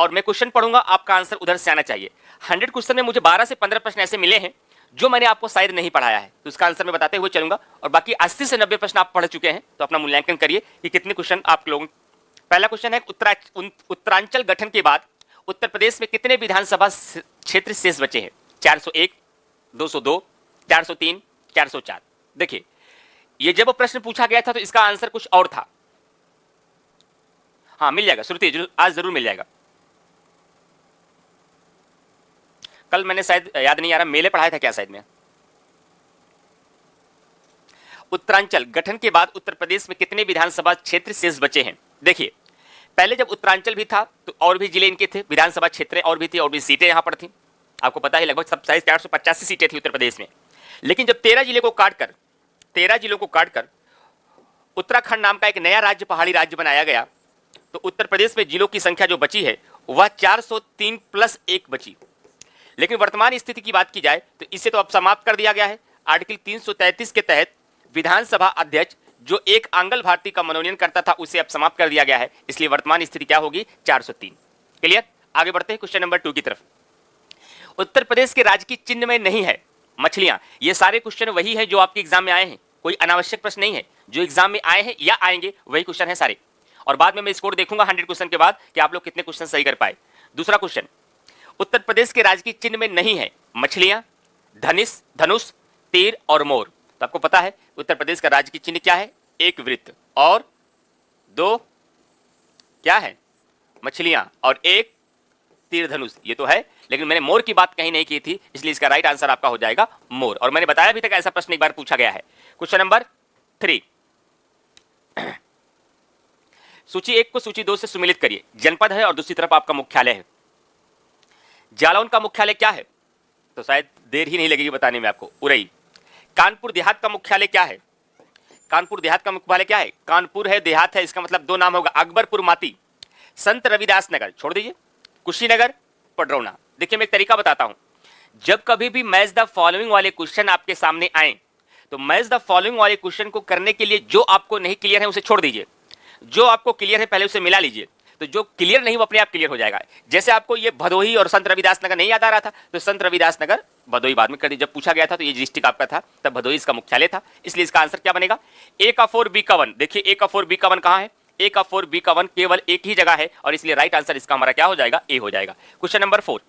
और मैं क्वेश्चन पढ़ूंगा, आपका आंसर उधर से आना चाहिए। 100 क्वेश्चन में मुझे 12 से 15 प्रश्न ऐसे मिले हैं जो मैंने आपको शायद नहीं पढ़ाया है, तो उसका आंसर मैं बताते हुए चलूंगा, और बाकी 80 से 90 प्रश्न आप पढ़ चुके हैं, तो अपना मूल्यांकन करिए कि कितने क्वेश्चन आप लोगों। पहला क्वेश्चन है, उत्तरांचल गठन के बाद उत्तर प्रदेश में कितने विधानसभा क्षेत्र शेष बचे हैं? 401, 202, 403, 404। देखिए, ये जब प्रश्न पूछा गया था तो इसका आंसर कुछ और था। हाँ, मिल जाएगा श्रुति, आज जरूर मिल जाएगा। कल मैंने शायद, याद नहीं आ रहा, मेले पढ़ाया था क्या शायद में। उत्तरांचल गठन के बाद उत्तर प्रदेश में कितने विधानसभा क्षेत्र शेष बचे हैं? देखिए, पहले जब उत्तरांचल भी था तो और भी जिले इनके थे, विधानसभा क्षेत्र और भी थी, और भी सीटें यहां पर थी। आपको पता है लगभग सब 485 सीटें थी उत्तर प्रदेश में। लेकिन जब 13 जिलों को काटकर उत्तराखंड नाम का एक नया राज्य, पहाड़ी राज्य बनाया गया, तो उत्तर प्रदेश में जिलों की संख्या जो बची है वह 403 प्लस 1 बची। लेकिन वर्तमान स्थिति की बात की जाए तो इसे तो अब समाप्त कर दिया गया है। आर्टिकल 333 के तहत विधानसभा अध्यक्ष जो एक आंगल भारतीय का मनोनयन करता था उसे अब समाप्त कर दिया गया है, इसलिए वर्तमान स्थिति क्या होगी? 403। क्लियर? आगे बढ़ते हैं क्वेश्चन नंबर 2 की तरफ। उत्तर प्रदेश के राज्य की चिन्ह में नहीं है मछलियां। ये सारे क्वेश्चन वही है जो आपके एग्जाम में आए हैं, कोई अनावश्यक प्रश्न नहीं है, जो एग्जाम में आए हैं या आएंगे वही क्वेश्चन है सारे। और बाद में मैं स्कोर देखूंगा 100 क्वेश्चन के बाद कि आप लोग कितने क्वेश्चन सही कर पाए। दूसरा क्वेश्चन, उत्तर प्रदेश के राज्य की चिन्ह में नहीं है मछलियां, धनुष, तीर और मोर। तो आपको पता है उत्तर प्रदेश का राज्य की चिन्ह क्या है? एक वृत्त और 2 क्या है? मछलियां और 1 तीर धनुष, ये तो है। लेकिन मैंने मोर की बात कहीं नहीं की थी, इसलिए इसका राइट आंसर आपका हो जाएगा मोर। और मैंने बताया अभी तक ऐसा प्रश्न एक बार पूछा गया है। क्वेश्चन नंबर 3, सूची 1 को सूची 2 से सुमेलित करिए। जनपद है और दूसरी तरफ आपका मुख्यालय है। जालौन का मुख्यालय क्या है? तो शायद देर ही नहीं लगेगी बताने में आपको, उरई। कानपुर देहात का मुख्यालय क्या है? कानपुर देहात का मुख्यालय क्या है? कानपुर है, देहात है, इसका मतलब 2 नाम होगा। अकबरपुर माती, संत रविदास नगर, छोड़ दीजिए, कुशीनगर, पडरौना। देखिए, मैं एक तरीका बताता हूं, जब कभी भी मैच द फॉलोइंग वाले क्वेश्चन आपके सामने आए तो मैच द फॉलोइंग वाले क्वेश्चन को करने के लिए जो आपको नहीं क्लियर है उसे छोड़ दीजिए, जो आपको क्लियर है पहले उसे मिला लीजिए, तो जो क्लियर नहीं वो अपने आप क्लियर हो जाएगा। जैसे आपको ये भदोही और संत रविदास नगर नहीं याद आ रहा था, तो संत रविदास नगर भदोही बाद में कर दी। जब पूछा गया था तो ये डिस्ट्रिक्ट आपका था, तब भदोही इसका मुख्यालय था, इसलिए इसका आंसर क्या बनेगा? A का 4 B का 1। देखिए, A का 4 B का 1 कहां है? A का 4 B का 1 केवल एक ही जगह है, और इसलिए राइट आंसर इसका हमारा क्या हो जाएगा? A हो जाएगा। क्वेश्चन नंबर 4,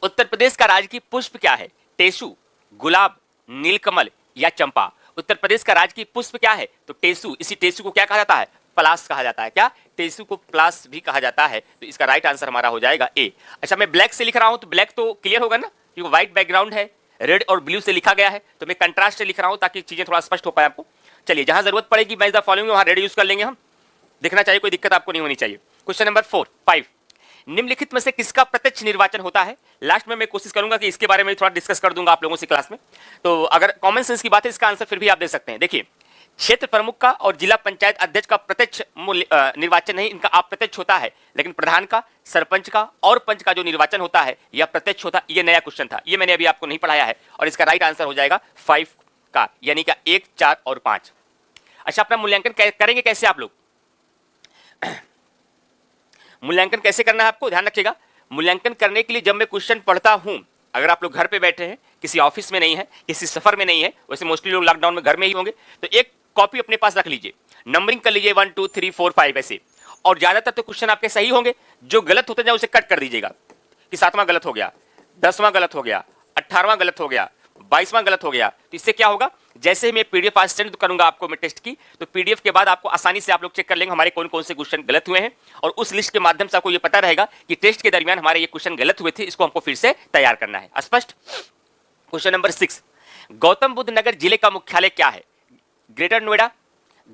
उत्तर प्रदेश का राजकीय पुष्प क्या है? टेसू, गुलाब, नीलकमल या चंपा। उत्तर प्रदेश का राजकीय पुष्प क्या है? तो टेसू। इसी टेसू को क्या कहा जाता है? पलास कहा जाता है। क्या? टेसू को पलास भी कहा जाता है, तो इसका राइट आंसर हमारा हो जाएगा ए। अच्छा, मैं ब्लैक से लिख रहा हूं तो ब्लैक तो क्लियर होगा ना, क्योंकि व्हाइट बैकग्राउंड है, रेड और ब्लू से लिखा गया है, तो मैं कंट्रास्ट से लिख रहा हूं ताकि चीजें थोड़ा स्पष्ट हो पाए आपको। चलिए, जहां जरूरत पड़ेगी मैच द फॉलोइंग वहां रेड यूज कर लेंगे हम, दिखना चाहिए, कोई दिक्कत आपको नहीं होनी चाहिए। क्वेश्चन नंबर 5, निम्नलिखित में से किसका प्रत्यक्ष निर्वाचन होता है? लास्ट में मैं कोशिश करूंगा कि इसके बारे में थोड़ा डिस्कस कर दूंगा आप लोगों से क्लास में, तो अगर कॉमन सेंस की बात है इसका आंसर फिर भी आप दे सकते हैं। देखिए, क्षेत्र प्रमुख का और जिला पंचायत अध्यक्ष का प्रत्यक्ष निर्वाचन नहीं, इनका अप्रत्यक्ष होता है, लेकिन प्रधान का, सरपंच का और पंच का जो निर्वाचन होता है यह प्रत्यक्ष होता है। यह नया क्वेश्चन था, यह मैंने अभी आपको नहीं पढ़ाया है, और इसका राइट आंसर हो जाएगा 5 का, यानी कि 1, 4 और 5। अच्छा, अपना मूल्यांकन करेंगे कैसे आप लोग? मूल्यांकन कैसे करना है आपको ध्यान रखिएगा। मूल्यांकन करने के लिए जब मैं क्वेश्चन पढ़ता हूं, अगर आप लोग घर पे बैठे हैं, किसी ऑफिस में नहीं है, किसी सफर में नहीं है, वैसे मोस्टली लोग लॉकडाउन में घर में ही होंगे, तो एक कॉपी अपने पास रख लीजिए, नंबरिंग कर लीजिए 1 2 3 4 5 ऐसे, और ज्यादातर तो क्वेश्चन आपके सही होंगे, जो गलत होते जाए उसे कट कर दीजिएगा कि 7वां गलत हो गया, 10वां गलत हो गया, 18वां गलत हो गया, 22वां गलत हो गया। तो इससे क्या होगा, जैसे ही मैं पीडीएफ आज सेंड करूंगा आपको मैं टेस्ट की, तो पीडीएफ के बाद आपको आसानी से आप लोग चेक कर लेंगे हमारे कौन कौन से क्वेश्चन गलत हुए हैं, और उस लिस्ट के माध्यम से आपको ये पता रहेगा कि टेस्ट के दरमियान हमारे ये क्वेश्चन गलत हुए थे, इसको हमको फिर से तैयार करना है। स्पष्ट? क्वेश्चन नंबर 6, गौतम बुद्ध नगर जिले का मुख्यालय क्या है? ग्रेटर नोएडा,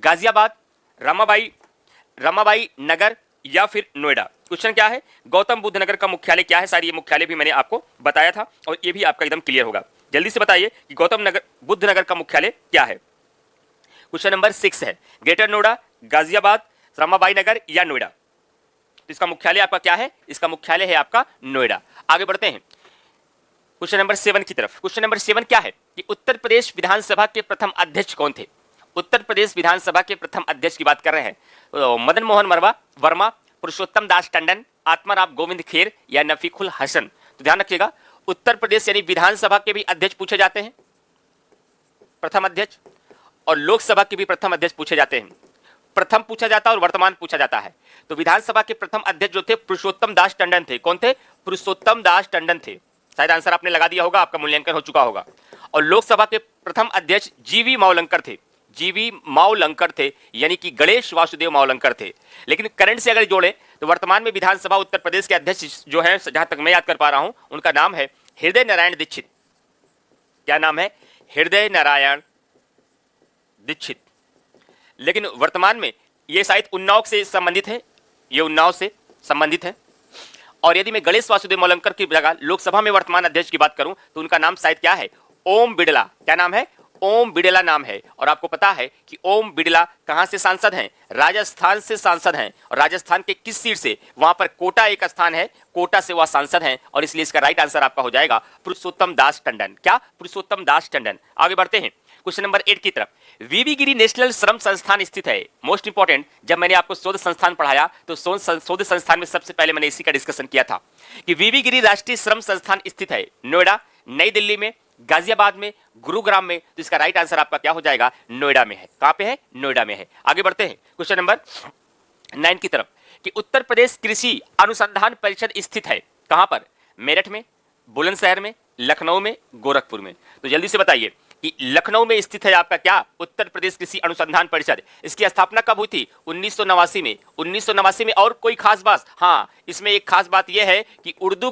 गाजियाबाद, रमाबाई नगर या फिर नोएडा। क्वेश्चन क्या है? गौतम बुद्ध नगर का मुख्यालय क्या है? सारी ये मुख्यालय भी मैंने आपको बताया था, और ये भी आपका एकदम क्लियर होगा। जल्दी से बताइए कि गौतम बुद्ध नगर का मुख्यालय क्या है। क्वेश्चन नंबर 6 है, ग्रेटर नोएडा, गाजियाबाद, रमाबाई नगर या नोएडा। तो इसका मुख्यालय आपका क्या है? इसका मुख्यालय है आपका नोएडा। आगे बढ़ते हैं क्वेश्चन नंबर 7 की तरफ। क्वेश्चन नंबर 7 क्या है कि उत्तर प्रदेश विधानसभा के प्रथम अध्यक्ष कौन थे? उत्तर प्रदेश विधानसभा के प्रथम अध्यक्ष की बात कर रहे हैं। मदन मोहन वर्मा, पुरुषोत्तम दास टंडन, आत्माराम गोविंद खेर या नफीकुल हसन? तो ध्यान रखिएगा, उत्तर प्रदेश यानी विधानसभा के भी अध्यक्ष पूछे जाते हैं, प्रथम अध्यक्ष, और लोकसभा के भी प्रथम अध्यक्ष पूछे जाते हैं। प्रथम पूछा जाता है और वर्तमान पूछा जाता है। तो विधानसभा के प्रथम अध्यक्ष जो थे पुरुषोत्तम दास टंडन थे। कौन थे? पुरुषोत्तम दास टंडन थे। शायद आंसर आपने लगा दिया होगा, आपका मूल्यांकन हो चुका होगा। और लोकसभा के प्रथम अध्यक्ष जीवी मावलंकर थे। जीवी मावलंकर थे, यानी कि गणेश वासुदेव मावलंकर थे। लेकिन करंट से अगर जोड़े तो वर्तमान में विधानसभा उत्तर प्रदेश के अध्यक्ष जो है, जहां तक मैं याद कर पा रहा हूं, उनका नाम है हृदय नारायण दीक्षित। क्या नाम है? हृदय नारायण दीक्षित। लेकिन वर्तमान में ये शायद उन्नाव से संबंधित है, ये उन्नाव से संबंधित है। और यदि मैं गणेश वासुदेव मावलंकर की जगह लोकसभा में वर्तमान अध्यक्ष की बात करूं तो उनका नाम शायद क्या है? ओम बिड़ला। क्या नाम है? ओम बिड़ला नाम है। और आपको पता है कि ओम बिड़ला कहां से सांसद हैं? राजस्थान से सांसद हैं। और राजस्थान के किस सीट से? वहां पर कोटा एक स्थान है, कोटा से वह सांसद हैं। और इसलिए इसका राइट आंसर आपका हो जाएगा पुरुषोत्तम दास टंडन। क्या? पुरुषोत्तम दास टंडन। आगे बढ़ते हैं क्वेश्चन नंबर 8 की तरफ। वीवी गिरी नेशनल श्रम संस्थान स्थित है। मोस्ट इंपॉर्टेंट, जब मैंने आपको शोध संस्थान पढ़ाया तो शोध संस्थान में सबसे पहले मैंने इसी का डिस्कशन किया था कि वीवी गिरी राष्ट्रीय श्रम संस्थान स्थित है नोएडा, नई दिल्ली में, गाजियाबाद में, गुरुग्राम में। तो इसका राइट आंसर आपका क्या हो जाएगा? नोएडा में है। कहां पे है? नोएडा में है। आगे बढ़ते हैं क्वेश्चन नंबर 9 की तरफ कि उत्तर प्रदेश कृषि अनुसंधान परिषद स्थित है कहां पर? मेरठ में, बुलंदशहर में, लखनऊ में, गोरखपुर में? तो जल्दी से बताइए कि लखनऊ में स्थित है आपका क्या? उत्तर प्रदेश कृषि अनुसंधान परिषद। इसकी स्थापना कब हुई थी? 1989 में। 1989 में। और कोई खास बात? हाँ, इसमें एक खास बात यह है कि उर्दू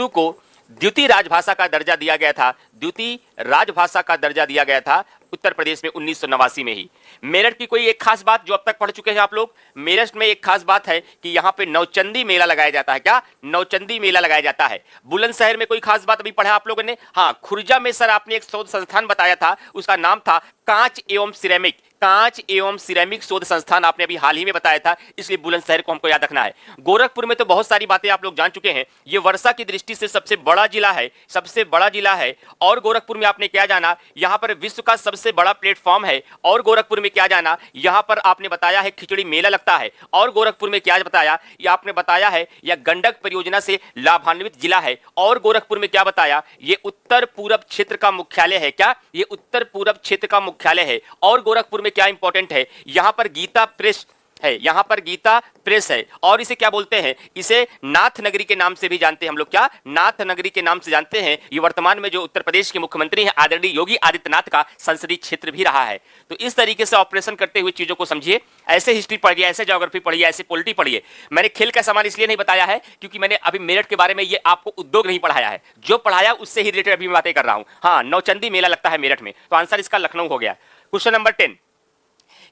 को द्वितीय राजभाषा का दर्जा दिया गया था। द्वितीय राजभाषा का दर्जा दिया गया था उत्तर प्रदेश में 1989 में ही। मेरठ की कोई एक खास बात जो अब तक पढ़ चुके हैं आप लोग, मेरठ में एक खास बात है कि यहाँ पे नौचंदी मेला लगाया जाता है। क्या? नौचंदी मेला लगाया जाता है। बुलंदशहर में कोई खास बात अभी पढ़ा आप लोगों ने? हाँ, खुर्जा में सर आपने एक शोध संस्थान बताया था, उसका नाम था कांच एवं सिरेमिक। कांच एवं सिरेमिक शोध संस्थान आपने अभी हाल ही में बताया था, इसलिए बुलंदशहर को हमको याद रखना है। गोरखपुर में तो बहुत सारी बातें आप लोग जान चुके हैं। ये वर्षा की दृष्टि से सबसे बड़ा जिला है, सबसे बड़ा जिला है। और गोरखपुर में आपने क्या जाना? यहाँ पर विश्व का सबसे बड़ा प्लेटफॉर्म है। और गोरखपुर में क्या जाना? यहाँ पर आपने बताया है खिचड़ी मेला लगता है। और गोरखपुर में क्या बताया? ये आपने बताया है यह गंडक परियोजना से लाभान्वित जिला है। और गोरखपुर में क्या बताया? ये उत्तर पूरब क्षेत्र का मुख्यालय है। क्या? ये उत्तर पूरब क्षेत्र का मुख्यालय है। और गोरखपुर में क्या इंपॉर्टेंट है? यहां पर गीता प्रेस है, यहां पर गीता प्रेस है। और इसे क्या बोलते हैं? इसे नाथ नगरी के नाम से भी जानते हैं हम लोग। क्या? नाथ नगरी के नाम से जानते हैं। ये वर्तमान में जो उत्तर प्रदेश के मुख्यमंत्री हैं आदरणीय योगी आदित्यनाथ का संसदीय क्षेत्र भी रहा है। तो इस तरीके से ऑपरेशन करते हुए चीजों को समझिए। ऐसे हिस्ट्री पढ़िए, ऐसे ज्योग्राफी पढ़िए, ऐसे पॉलिटी पढ़िए। मैंने खेल का सामान इसलिए नहीं बताया है क्योंकि मैंने अभी मेरठ के बारे में ये आपको उद्योग नहीं पढ़ाया है, जो पढ़ाया उससे ही रिलेटेड अभी मैं बातें कर रहा हूं। हाँ, नौचंदी मेला लगता है मेरठ में। तो आंसर इसका लखनऊ हो गया। क्वेश्चन नंबर 10,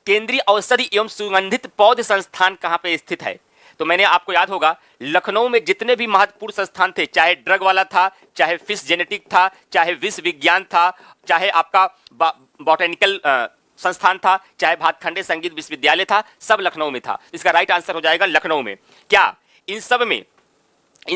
केंद्रीय औषधि एवं सुगंधित पौध संस्थान कहां पे स्थित है? तो मैंने आपको याद होगा लखनऊ में जितने भी महत्वपूर्ण संस्थान थे, चाहे ड्रग वाला था, चाहे फिश जेनेटिक था, चाहे विश्व विज्ञान था, चाहे आपका बॉटेनिकल संस्थान था, चाहे भातखंडे संगीत विश्वविद्यालय था, सब लखनऊ में था। इसका राइट आंसर हो जाएगा लखनऊ में। क्या इन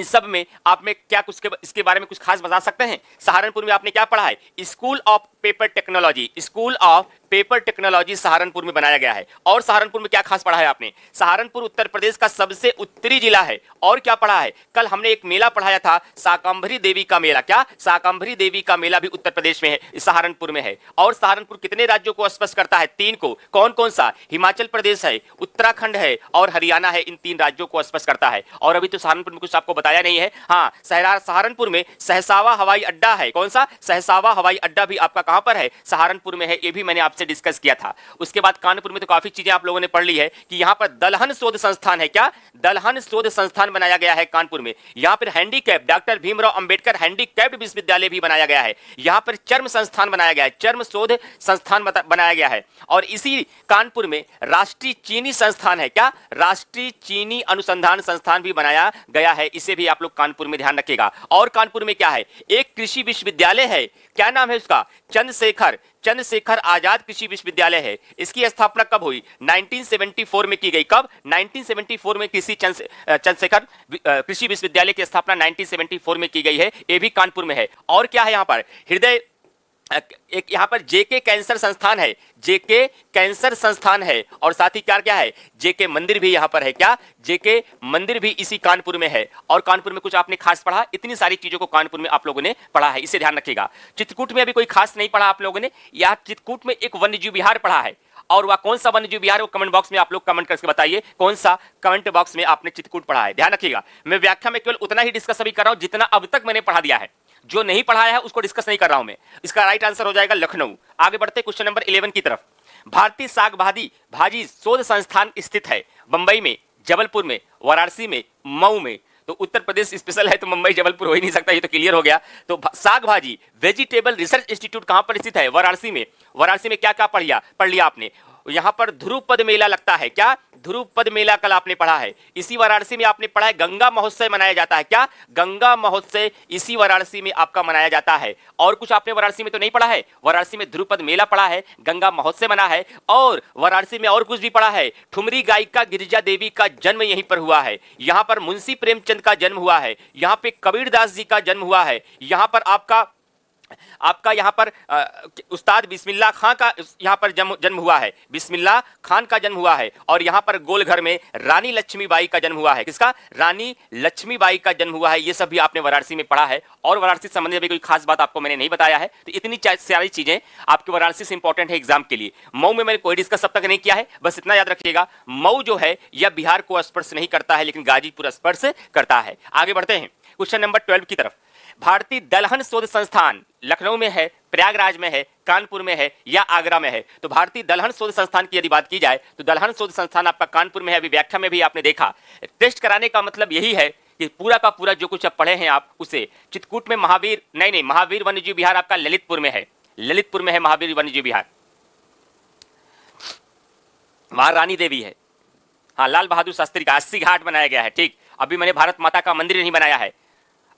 सब में आप में क्या कुछ इसके बारे में कुछ खास बता सकते हैं? सहारनपुर में आपने क्या पढ़ा है? School of paper technology. School of paper technology Saharanpur में बनाया गया है। और सहारनपुर में क्या खास पढ़ा है आपने? सहारनपुर उत्तर प्रदेश का सबसे उत्तरी जिला है। और क्या पढ़ा है? कल हमने एक मेला पढ़ाया था, शाकंभरी देवी का मेला। क्या? शाकंभरी देवी का मेला भी उत्तर प्रदेश में है, सहारनपुर में है। और सहारनपुर कितने राज्यों को स्पर्श करता है? 3 को। कौन कौन सा? हिमाचल प्रदेश है, उत्तराखंड है और हरियाणा है। इन 3 राज्यों को स्पर्श करता है। और अभी तो सहारनपुर में कुछ आपको बताया नहीं है। हाँ, सहारनपुर में सहसावा हवाई अड्डा है। कौन सा? सहसावा हवाई अड्डा भी आपका कहां पर है? सहारनपुर में है। ये भी मैंने आपसे डिस्कस किया था। उसके बाद कानपुर में तो काफी चीजें आप लोगों ने पढ़ ली है कि यहां पर दलहन शोध संस्थान है। क्या? दलहन शोध संस्थान बनाया गया है कानपुर में। यहां पर handicap doctor Bhimrao Ambedkar handicapped विश्वविद्यालय भी बनाया गया है। यहां पर चर्म संस्थान बनाया गया है, चर्म शोध संस्थान बनाया गया है। और इसी कानपुर में राष्ट्रीय चीनी संस्थान है। क्या? राष्ट्रीय चीनी अनुसंधान संस्थान भी बनाया गया है। इसे भी आप लोग कानपुर में ध्यान रखिएगा। और कानपुर में क्या है? एक कृषि विश्वविद्यालय है। क्या नाम है उसका? चंद्रशेखर आजाद कृषि विश्वविद्यालय है। इसकी स्थापना कब हुई? 1974 में की गई। कब? 1974 में चंद्रशेखर कृषि विश्वविद्यालय की स्थापना 1974 में की गई है। ये भी कानपुर में है। और क्या है यहाँ पर? एक यहाँ पर जेके कैंसर संस्थान है, जेके कैंसर संस्थान है, और साथ ही क्या क्या है, जेके मंदिर भी यहाँ पर है। क्या, जेके मंदिर भी इसी कानपुर में है। और कानपुर में कुछ आपने खास पढ़ा, इतनी सारी चीजों को कानपुर में आप लोगों ने पढ़ा है, इसे ध्यान रखिएगा। चित्रकूट में अभी कोई खास नहीं पढ़ा आप लोगों ने, या चित्रकूट में एक वन्यजीव विहार पढ़ा है, और वह कौन सा वन्यजीव विहार है वो कमेंट बॉक्स में आप लोग कमेंट करके बताइए, कौन सा कमेंट बॉक्स में आपने चित्रकूट पढ़ा है। ध्यान रखिएगा, मैं व्याख्या में केवल उतना ही डिस्कस अभी कर रहा हूं जितना अब तक मैंने पढ़ा दिया है, जो नहीं पढ़ाया है उसको डिस्कस नहीं कर रहा हूं मैं। इसका राइट आंसर हो जाएगा लखनऊ। आगे बढ़ते क्वेश्चन नंबर 11 की तरफ। भारतीय साग भाजी शोध संस्थान स्थित है बंबई में, जबलपुर में, वाराणसी में, मऊ में। तो उत्तर प्रदेश स्पेशल है तो मुंबई जबलपुर हो ही नहीं सकता, ये तो क्लियर हो गया। तो साग भाजी वेजिटेबल रिसर्च इंस्टीट्यूट कहां पर स्थित है, वाराणसी में। वाराणसी में क्या क्या पढ़ लिया आपने, यहां पर ध्रुवपद मेला लगता है। क्या, ध्रुवपद मेला कल आपने पढ़ा है। इसी वाराणसी में आपने पढ़ा है गंगा महोत्सव मनाया जाता है। क्या, गंगा महोत्सव इसी वाराणसी में आपका मनाया जाता है। और कुछ आपने वाराणसी में तो नहीं पढ़ा है, वाराणसी में ध्रुवपद मेला पढ़ा है, गंगा महोत्सव मना है, और वाराणसी में और कुछ भी पढ़ा है। ठुमरी गायिका गिरिजा देवी का जन्म यहीं पर हुआ है, यहां पर मुंशी प्रेमचंद का जन्म हुआ है, यहां पे कबीरदास जी का जन्म हुआ है, यहां पर आपका यहाँ पर उस्ताद बिस्मिल्लाह खान का यहाँ पर जन्म हुआ है, बिस्मिल्लाह खान का जन्म हुआ है। और यहाँ पर गोलघर में रानी लक्ष्मीबाई का जन्म हुआ है। किसका, रानी लक्ष्मीबाई का जन्म हुआ है। ये सब भी आपने वाराणसी में पढ़ा है। और वाराणसी से संबंधित अभी कोई खास बात आपको मैंने नहीं बताया है, तो इतनी सारी चीजें आपके वाराणसी से इंपॉर्टेंट है एग्जाम के लिए। मऊ में मैंने कोई डिस्कस अब तक नहीं किया है, बस इतना याद रखिएगा, मऊ जो है यह बिहार को स्पर्श नहीं करता है, लेकिन गाजीपुर स्पर्श करता है। आगे बढ़ते हैं क्वेश्चन नंबर 12 की तरफ। भारतीय दलहन शोध संस्थान लखनऊ में है, प्रयागराज में है, कानपुर में है, या आगरा में है। तो भारतीय दलहन शोध संस्थान की यदि बात की जाए तो दलहन शोध संस्थान आपका कानपुर में है। अभी व्याख्या में भी आपने देखा। टेस्ट कराने का मतलब यही है कि पूरा का पूरा जो कुछ अब पढ़े हैं आप उसे। चित्रकूट में महावीर वन्यजीव विहार आपका ललितपुर में है, ललितपुर में है महावीर वन्यजीव विहार, वहां रानी देवी है। हाँ, लाल बहादुर शास्त्री का 80 घाट बनाया गया है। ठीक, अभी मैंने भारत माता का मंदिर नहीं बनाया है,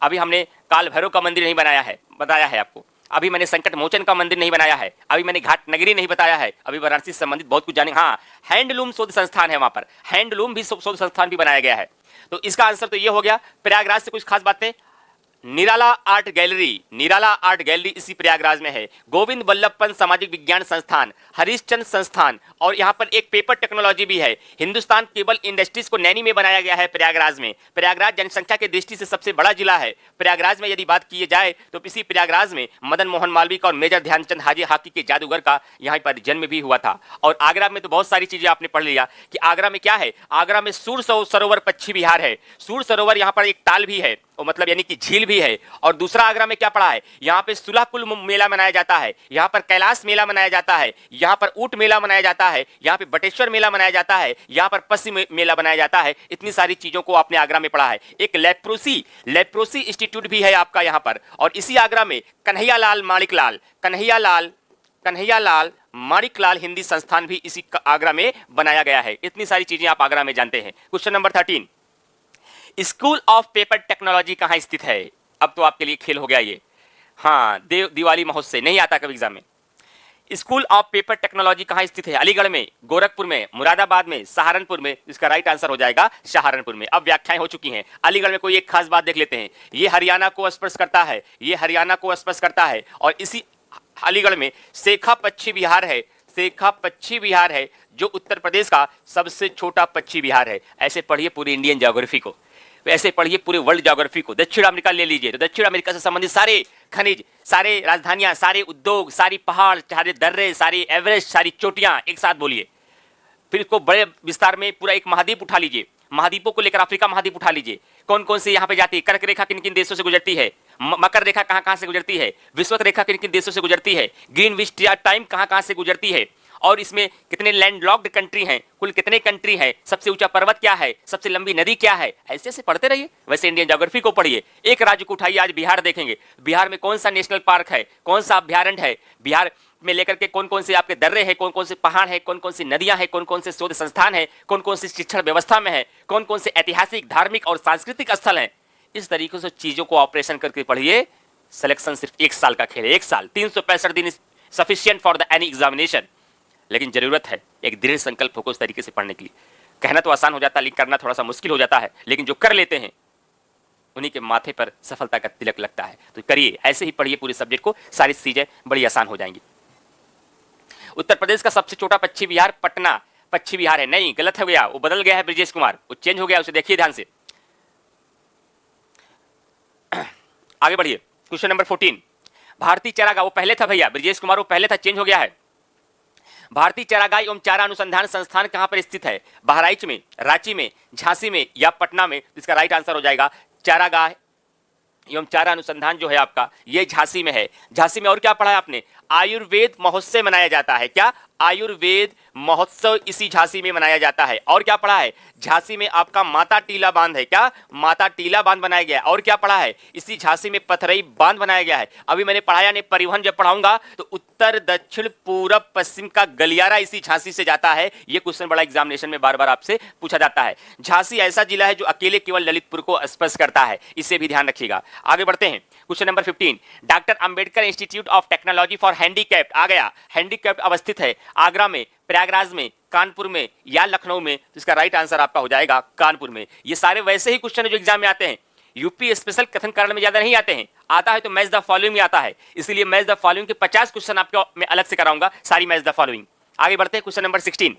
अभी हमने काल भैरव का मंदिर नहीं बताया है आपको, अभी मैंने संकट मोचन का मंदिर नहीं बनाया है, अभी मैंने घाट नगरी नहीं बताया है, अभी वाराणसी से संबंधित बहुत कुछ जाने। हाँ, हैंडलूम शोध संस्थान है, वहां पर हैंडलूम भी शोध संस्थान भी बनाया गया है। तो इसका आंसर तो ये हो गया। प्रयागराज से कुछ खास बातें, निराला आर्ट गैलरी इसी प्रयागराज में है। गोविंद वल्लभ पंत सामाजिक विज्ञान संस्थान, हरिश्चंद्र संस्थान, और यहां पर एक पेपर टेक्नोलॉजी भी है। हिंदुस्तान केबल इंडस्ट्रीज को नैनी में बनाया गया है प्रयागराज में। प्रयागराज जनसंख्या की दृष्टि से सबसे बड़ा जिला है। प्रयागराज में यदि बात की जाए तो इसी प्रयागराज में मदन मोहन मालवीय का और मेजर ध्यानचंद हाजी हॉकी के जादूगर का यहाँ पर जन्म भी हुआ था। और आगरा में तो बहुत सारी चीजें आपने पढ़ लिया कि आगरा में क्या है। आगरा में सूर सरोवर पक्षी विहार है। सूर सरोवर यहाँ पर एक ताल भी है, मतलब यानी कि झील भी है। और दूसरा आगरा में क्या पड़ा है, यहाँ पे सुलहकुल मेला मनाया जाता है, यहाँ पर कैलाश मेला मनाया जाता है, यहाँ पर ऊंट मेला मनाया जाता है, यहाँ पे बटेश्वर मेला मनाया जाता है, यहाँ पर पश्चिम मेला मनाया जाता है। इतनी सारी चीजों को आपने आगरा में पढ़ा है। एक लेप्रोसी इंस्टीट्यूट भी है आपका यहाँ पर। और इसी आगरा में कन्हैयालाल माणिकलाल हिंदी संस्थान भी इसी आगरा में बनाया गया है। इतनी सारी चीजें आप आगरा में जानते हैं। Question number 13, school of paper technology कहां स्थित है। अब तो आपके लिए खेल हो गया ये। हाँ, दिवाली महोत्सव नहीं आता कभी एग्जाम में। स्कूल ऑफ पेपर टेक्नोलॉजी कहां स्थित है, अलीगढ़ में, गोरखपुर में, मुरादाबाद में, सहारनपुर में। इसका राइट आंसर हो जाएगा सहारनपुर में। अब व्याख्याएं हो चुकी हैं। अलीगढ़ में कोई एक खास बात देख लेते हैं, ये हरियाणा को स्पर्श करता है, और इसी अलीगढ़ में शेखा पक्षी विहार है, जो उत्तर प्रदेश का सबसे छोटा पक्षी विहार है। ऐसे पढ़िए पूरी इंडियन ज्योग्राफी को, ऐसे पढ़िए पूरे वर्ल्ड ज्योग्राफी को। दक्षिण अमेरिका ले लीजिए तो दक्षिण अमेरिका से संबंधित सारे खनिज, सारे राजधानियां, सारे उद्योग, सारी पहाड़, सारे दर्रे, सारी एवरेस्ट, सारी चोटियां एक साथ बोलिए। फिर इसको बड़े विस्तार में पूरा एक महाद्वीप उठा लीजिए, महाद्वीपों को लेकर अफ्रीका महाद्वीप उठा लीजिए। कौन कौन से यहाँ पे जाती है, कर्क रेखा किन किन देशों से गुजरती है, मकर रेखा कहां कहां से गुजरती है, विषुवत रेखा किन किन देशों से गुजरती है, ग्रीनविच टाइम कहां कहां से गुजरती है, और इसमें कितने लैंडलॉक्ड कंट्री हैं, कुल कितने कंट्री हैं, सबसे ऊंचा पर्वत क्या है, सबसे लंबी नदी क्या है। ऐसे ऐसे पढ़ते रहिए। वैसे इंडियन ज्योग्राफी को पढ़िए। एक राज्य को उठाइए, आज बिहार देखेंगे, बिहार में कौन सा नेशनल पार्क है, कौन सा अभ्यारण्य है, बिहार में लेकर के कौन कौन से आपके दर्रे हैं, कौन कौन से पहाड़ हैं, कौन कौन सी नदियां हैं, कौन कौन से शोध संस्थान हैं, कौन कौन सी शिक्षण व्यवस्था में है, कौन कौन से ऐतिहासिक, धार्मिक और सांस्कृतिक स्थल हैं। इस तरीके से चीजों को ऑपरेशन करके पढ़िए। सिलेक्शन सिर्फ 1 साल का खेल है, 1 साल, 365 दिन sufficient for the any examination. लेकिन जरूरत है एक दृढ़ संकल्प हो उस तरीके से पढ़ने के लिए। कहना तो आसान हो जाता है, लेकिन करना थोड़ा सा मुश्किल हो जाता है। लेकिन जो कर लेते हैं उन्हीं के माथे पर सफलता का तिलक लगता है। तो करिए, ऐसे ही पढ़िए पूरे सब्जेक्ट को, सारी चीजें बड़ी आसान हो जाएंगी। उत्तर प्रदेश का सबसे छोटा पश्चिमी बिहार पटना पश्चिमी बिहार है। नहीं, गलत हो गया, वो बदल गया है ब्रिजेश कुमार, वो चेंज हो गया, उसे देखिए ध्यान से। आगे बढ़िए, क्वेश्चन नंबर 14। भारतीय चारागाह, वो पहले था भैया, ब्रिजेश कुमार वो पहले था, चेंज हो गया है। भारतीय चारागाह एवं चारा अनुसंधान संस्थान कहां पर स्थित है? बहराइच में, रांची में, झांसी में या पटना में? इसका राइट आंसर हो जाएगा चारागाह एवं चारा अनुसंधान जो है आपका, ये झांसी में है। झांसी में और क्या पढ़ा है आपने? आयुर्वेद महोत्सव मनाया जाता है। क्या? आयुर्वेद महोत्सव इसी झांसी में मनाया जाता है। और क्या पढ़ा है? झांसी में आपका माता टीला बांध है। क्या? माता टीला बांध बनाया गया है। और क्या पढ़ा है? इसी झांसी में पथरई बांध बनाया गया है। अभी मैंने पढ़ाया नहीं, परिवहन जब पढ़ाऊंगा तो उत्तर दक्षिण पूरब पश्चिम का गलियारा इसी झांसी से जाता है। यह क्वेश्चन बड़ा एग्जामिनेशन में बार बार आपसे पूछा जाता है। झांसी ऐसा जिला है जो अकेले केवल ललितपुर को स्पर्श करता है, इसे भी ध्यान रखिएगा। आगे बढ़ते हैं, question number 15। Doctor Ambedkar institute of technology for handicapped आ गया। हैंडीकैप्ड अवस्थित है आगरा में, प्रयागराज में, कानपुर में या लखनऊ में? तो इसका राइट आंसर आपका हो जाएगा कानपुर में। ये सारे वैसे ही क्वेश्चन है जो एग्जाम में आते हैं, यूपी स्पेशल कथन कारण में ज्यादा नहीं आते हैं, आता है तो मैच द फॉलोइंग में आता है। इसलिए मैच द फॉलोइंग के 50 क्वेश्चन आपको मैं अलग से कराऊंगा, सारी मैच द फॉलोइंग। आगे बढ़ते हैं, क्वेश्चन नंबर 16।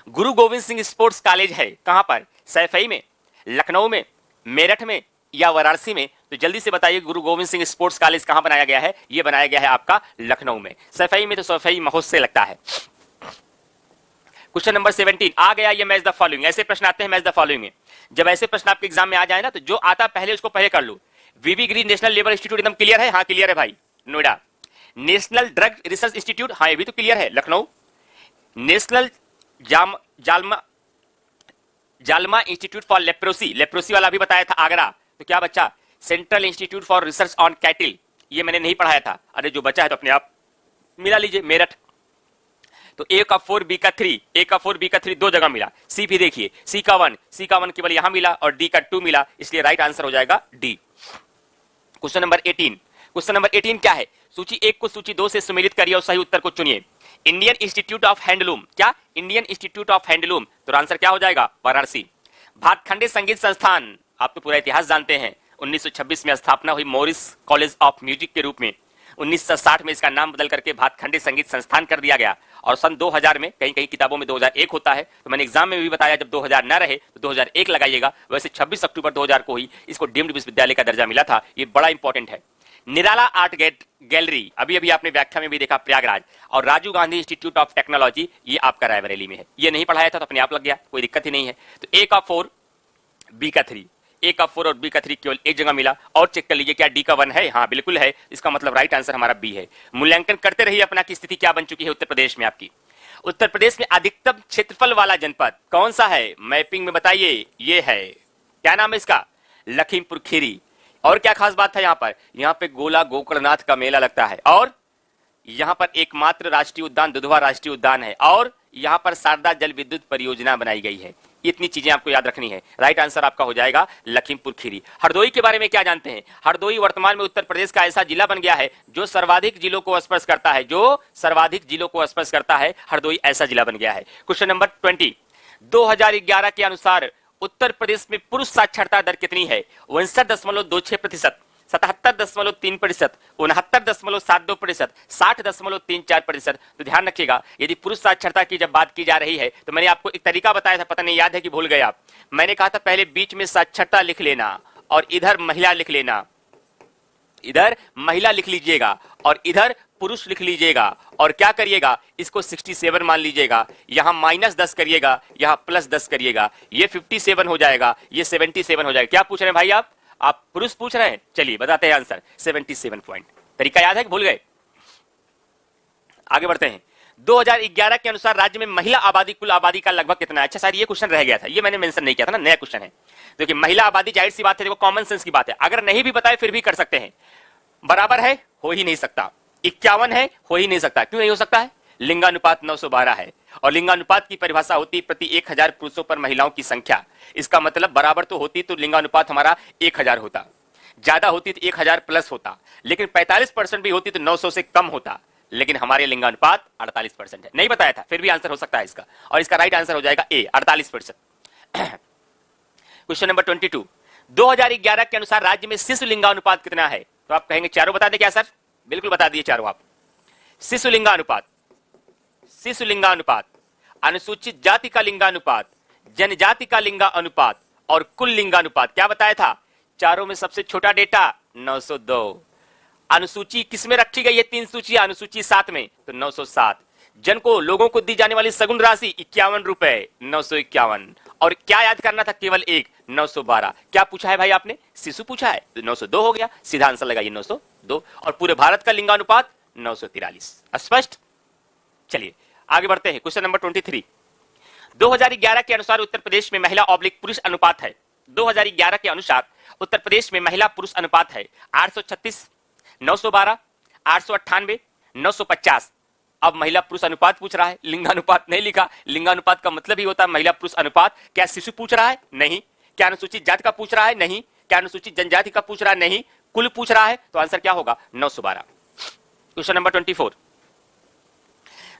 गुरु गोविंद सिंह स्पोर्ट्स कॉलेज है कहां पर? सैफई में, लखनऊ में, मेरठ में या वाराणसी में? तो जल्दी से बताइए, गुरु गोविंद सिंह स्पोर्ट्स कॉलेज कहां बनाया गया है? यह बनाया गया है आपका लखनऊ में। सैफई में तो सैफई महोत्सव लगता है। क्वेश्चन नंबर 17 आ गया, ये मैच द फॉलोइंग। ऐसे प्रश्न आते हैं मैच द फॉलोइंग में। जब ऐसे प्रश्न आपके एग्जाम में आ जाए ना, तो जो आता पहले उसको पहले कर लो। वीवी गिरी नेशनल लेबर इंस्टीट्यूट एकदम क्लियर है? हाँ क्लियर है भाई, Noida. National drug research institute, हाँ ये भी तो क्लियर है, लखनऊ। नेशनल जालमा इंस्टीट्यूट फॉर लेप्रोसी, लेप्रोसी वाला भी बताया था, आगरा। तो क्या बच्चा? Central institute for research on कैटिल, ये मैंने नहीं पढ़ाया था। अरे जो बचा है तो अपने आप मिला लीजिए, मेरठ। तो ए का 4 बी का 3, ए का 4 बी का 3 दो जगह मिला। सी भी देखिए, सी का 1 केवल यहां मिला और डी का 2 मिला, इसलिए राइट आंसर हो जाएगा D. Question number 18। Question number 18 क्या है? सूची 1 को सूची 2 से सुमेलित करिए और सही उत्तर को चुनिए। इंडियन इंस्टीट्यूट ऑफ हैंडलूम, क्या? इंडियन इंस्टीट्यूट ऑफ हैंडलूम, तो आंसर क्या हो जाएगा? वाराणसी। भातखंडे संगीत संस्थान, आप तो पूरा इतिहास जानते हैं, 1926 में स्थापना हुई मॉरिस कॉलेज ऑफ म्यूजिक के रूप में। 1960 में इसका नाम बदल करके भातखंडे संगीत संस्थान कर दिया गया और सन 2000 में, कहीं कहीं किताबों में 2001 होता है, तो मैंने एग्जाम में भी बताया जब 2000 ना रहे तो 2001 लगाइएगा। वैसे 26 अक्टूबर 2000 को ही इसको डीम्ड विश्वविद्यालय का दर्जा मिला था, ये बड़ा इंपॉर्टेंट है। निराला आर्ट गैलरी, अभी अभी आपने व्याख्या में भी देखा, प्रयागराज। और Rajiv Gandhi institute of technology, ये आपका रायबरेली में है। ये नहीं पढ़ाया था तो अपने आप लग गया, कोई दिक्कत ही नहीं है। तो ए का 4 बी का 3, ए का 4 और बी का 3 केवल एक जगह मिला। और चेक कर लीजिए क्या डी का 1 है? हाँ बिल्कुल है, इसका मतलब राइट आंसर हमारा बी है। मूल्यांकन करते रहिए अपना की स्थिति क्या बन चुकी है उत्तर प्रदेश में आपकी। उत्तर प्रदेश में अधिकतम क्षेत्रफल वाला जनपद कौन सा है? मैपिंग में बताइए। ये है, क्या नाम है इसका? लखीमपुर खीरी। और क्या खास बात है यहाँ पर? यहाँ पे गोला गोकर्णनाथ का मेला लगता है और यहाँ पर एकमात्र राष्ट्रीय उद्यान दुधवा राष्ट्रीय उद्यान है और यहाँ पर शारदा जल विद्युत परियोजना बनाई गई है। इतनी चीजें आपको याद रखनी है। राइट आंसर आपका हो जाएगा लखीमपुर खीरी। हरदोई के बारे में क्या जानते हैं? हरदोई वर्तमान में उत्तर प्रदेश का ऐसा जिला बन गया है जो सर्वाधिक जिलों को स्पर्श करता है, जो सर्वाधिक जिलों को स्पर्श करता है। हरदोई ऐसा जिला बन गया है। Question number 20। 2011 के अनुसार उत्तर प्रदेश में पुरुष साक्षरता दर कितनी है? 59.26%, 77.3%, 69.72%, 60.34%। तो ध्यान रखिएगा, यदि पुरुष साक्षरता की जब बात की जा रही है तो मैंने आपको एक तरीका बताया था, पता नहीं याद है कि भूल गए आप। मैंने कहा था पहले बीच में साक्षरता लिख लेना और इधर महिला लिख लेना, इधर महिला लिख लीजिएगा और इधर पुरुष लिख लीजिएगा। और क्या करिएगा, इसको 67 मान लीजिएगा, यहां -10 करिएगा, यहां +10 करिएगा, ये 57 हो जाएगा, ये 77 हो जाएगा। क्या पूछ रहे हैं भाई आप पुरुष पूछ रहे हैं? चलिए बताते हैं आंसर, 77 पॉइंट। तरीका याद है कि भूल गए? आगे बढ़ते हैं। 2011 के अनुसार राज्य में महिला आबादी कुल आबादी का लगभग कितना है? अच्छा सर ये क्वेश्चन रह गया था, ये मैंने मेंशन नहीं किया था ना, नया क्वेश्चन है। देखिए महिला आबादी जाहिर सी बात है, देखो कॉमन सेंस की बात है, अगर नहीं भी बताए फिर भी कर सकते हैं। बराबर है? हो ही नहीं सकता। 51 है? हो ही नहीं सकता। क्यों नहीं हो सकता है? लिंगानुपात 912 है और लिंगानुपात की परिभाषा होती प्रति 1000 पुरुषों पर महिलाओं की संख्या। इसका मतलब बराबर तो होती तो लिंगानुपात हमारा 1000 होता, ज्यादा होती तो 1000 प्लस होता, लेकिन 45% भी होती तो 900 से कम होता, लेकिन हमारे लिंगानुपात 48% है। नहीं बताया था, फिर भी आंसर हो सकता है इसका, और इसका राइट आंसर हो जाएगा ए, 48%। Question number 22। 2011 के अनुसार राज्य में शिशु लिंगानुपात कितना है? तो आप कहेंगे चारों बता दें क्या सर? बिल्कुल बता दिए चारों आप। शिशु लिंगानुपात, अनुसूचित जाति का लिंगानुपात, जनजाति का लिंगानुपात और कुल लिंगानुपात। क्या बताया था? चारों में सबसे छोटा डेटा 902। अनुसूची किसमें रखी गई है? 3 सूची, अनुसूची 7 में, तो 907। जन को लोगों को दी जाने वाली सगुन राशि 51 रुपए, 951। और क्या याद करना था? केवल एक, 912। क्या पूछा है भाई आपने? शिशु पूछा है, तो 902 हो गया, सीधा आंसर लगाइए 902। और पूरे भारत का लिंगानुपात 943। स्पष्ट? चलिए आगे बढ़ते हैं। Question number 23। 2011 के अनुसार उत्तर प्रदेश में महिला ऑब्लिक पुरुष अनुपात है। 2011 के अनुसार उत्तर प्रदेश में महिला पुरुष अनुपात है 836, 912, 898, 950। अब महिला पुरुष अनुपात पूछ रहा है, लिंगानुपात नहीं लिखा। लिंगानुपात का मतलब ही होता है महिला पुरुष अनुपात। क्या शिशु पूछ रहा है? नहीं। क्या अनुसूचित जाति का पूछ रहा है? नहीं। क्या अनुसूचित जनजाति का पूछ रहा है? नहीं। कुल पूछ रहा है, तो आंसर क्या होगा? 912। Question number 24।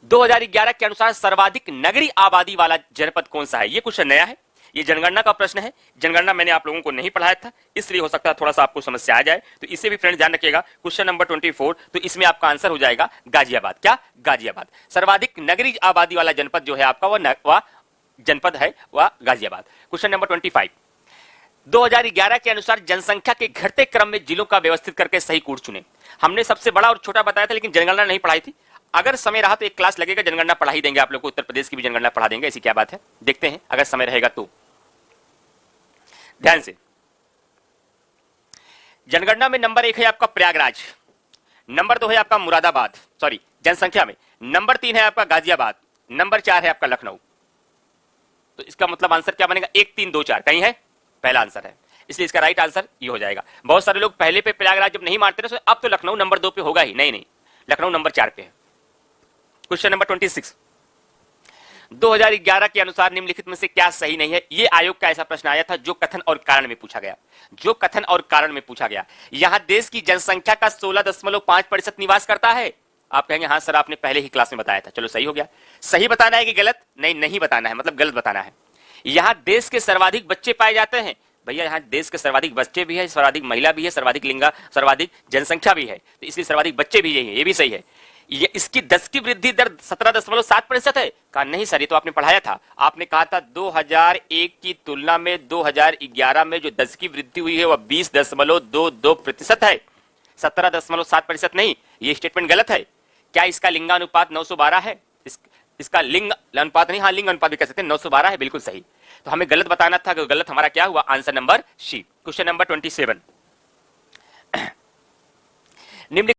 2011 के अनुसार सर्वाधिक नगरीय आबादी वाला जनपद कौन सा है? यह क्वेश्चन नया है, ये जनगणना का प्रश्न है। जनगणना मैंने आप लोगों को नहीं पढ़ाया था, इसलिए हो सकता है थोड़ा सा आपको समस्या आ जाए, तो इसे भी फ्रेंड ध्यान रखिएगा। क्वेश्चन नंबर 24, तो इसमें आपका आंसर हो जाएगा गाजियाबाद। क्या? गाजियाबाद। सर्वाधिक नगरीय आबादी वाला जनपद जो है आपका वह जनपद है वह गाजियाबाद। Question number 25। 2011 के अनुसार जनसंख्या के घटते क्रम में जिलों का व्यवस्थित करके सही कूट चुने। हमने सबसे बड़ा और छोटा बताया था, लेकिन जनगणना नहीं पढ़ाई थी। अगर समय रहा तो एक क्लास लगेगा, जनगणना पढ़ा ही देंगे आप लोग को, उत्तर प्रदेश की भी जनगणना पढ़ा देंगे, ऐसी क्या बात है। देखते हैं अगर समय रहेगा तो। ध्यान से, जनगणना में नंबर 1 है आपका प्रयागराज, नंबर 2 है आपका मुरादाबाद, सॉरी जनसंख्या में, नंबर 3 है आपका गाजियाबाद, नंबर 4 है आपका लखनऊ। तो इसका मतलब आंसर क्या बनेगा? 1 3 2 4 कहीं है, पहला आंसर है, इसलिए इसका राइट आंसर ये हो जाएगा। बहुत सारे लोग पहले पे प्रयागराज जब नहीं मारते तो अब तो लखनऊ नंबर 2 पे होगा ही, नहीं, लखनऊ नंबर 4 पे है। Question number 26। 2011 के अनुसार निम्नलिखित में से क्या सही नहीं है? यह आयोग का ऐसा प्रश्न आया था जो कथन और कारण में पूछा गया। यहां देश की जनसंख्या का 16.5% निवास करता है। आप कहेंगे हाँ सर आपने पहले ही क्लास में बताया था, चलो सही हो गया। सही बताना है कि गलत? नहीं बताना है, मतलब गलत बताना है। यहां देश के सर्वाधिक बच्चे पाए जाते हैं। भैया यहाँ देश के सर्वाधिक बच्चे भी है, सर्वाधिक महिला भी है, सर्वाधिक जनसंख्या भी है, तो इसलिए सर्वाधिक बच्चे भी यही है, ये भी सही है। ये इसकी 10 की वृद्धि दर 17.7% है। कहा नहीं सर ये तो आपने पढ़ाया था, आपने कहा था 2001 की तुलना में 2011 में जो 10 की वृद्धि हुई है वह 20.22% है, 17.7% नहीं। ये स्टेटमेंट गलत है। क्या इसका लिंगानुपात 912 है? इसका लिंग अनुपात नहीं, हाँ लिंग अनुपात भी कह सकते हैं, 912 है, बिल्कुल सही। तो हमें गलत बताना था, गलत हमारा क्या हुआ? Answer number C. Question number 27। निम्न